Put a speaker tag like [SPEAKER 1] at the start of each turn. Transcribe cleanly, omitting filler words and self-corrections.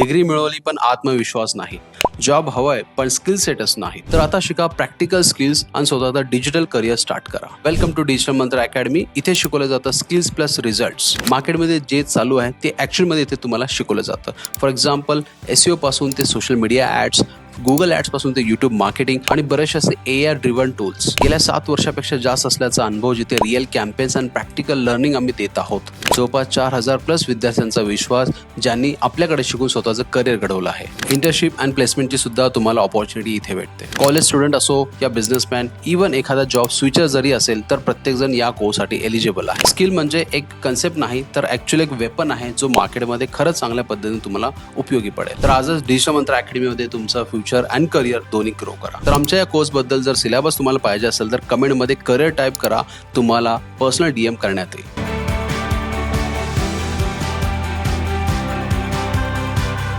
[SPEAKER 1] Degree मिळवली पण आत्मविश्वास नाही, जॉब हवाय पण स्किल सेटच नाही, तर आता शिका प्रॅक्टिकल स्किल्स आणि स्वतःचा डिजिटल करिअर स्टार्ट करा. वेलकम टू डिजिटल मंत्र अकॅडमी. इथे शिकवलं जातं स्किल्स प्लस रिझल्ट्स. मार्केटमध्ये जे चालू आहे ते ऍक्च्युअल मध्ये इथे तुम्हाला शिकवलं जातं. फॉर एक्झाम्पल एसईओ पासून ते social media ads, Google ads पासून ते युट्यूब मार्केटिंग आणि बरेचसे असे एआय ड्रिव्हन टूल्स. गेल्या 7 वर्षापेक्षा जास्त असल्याचा अनुभव, जिथे रिअल कॅम्पेन्स आणि प्रॅक्टिकल लर्निंग आम्ही देत आहोत. जवळपास 4000 प्लस विद्यार्थ्यांचा विश्वास, ज्यांनी आपल्याकडे शिकून स्वतःचं करिअर घडवलं आहे. इंटर्नशिप अँड प्लेसमेंटची सुद्धा तुम्हाला ऑपॉर्च्युनिटी इथे भेटते. कॉलेज स्टुडंट असो या बिझनेसमॅन, इव्हन एखादा जॉब स्विचर जरी असेल तर प्रत्येक जण या कोर्ससाठी एलिजिबल आहे. स्किल म्हणजे एक कन्सेप्ट नाही, तर ऍक्च्युअली एक वेपन आहे, जो मार्केटमध्ये खरंच चांगल्या पद्धतीने तुम्हाला उपयोगी पडेल. तर आजच डिजिटल मंत्र अकॅडमीमध्ये तुमचं फ्युचर अँड करिअर दोन्ही ग्रो करा. तर आमच्या या कोर्सबद्दल जर सिलेबस तुम्हाला पाहिजे असेल तर कमेंटमध्ये करिअर टाईप करा, तुम्हाला पर्सनल DM करण्यात येईल.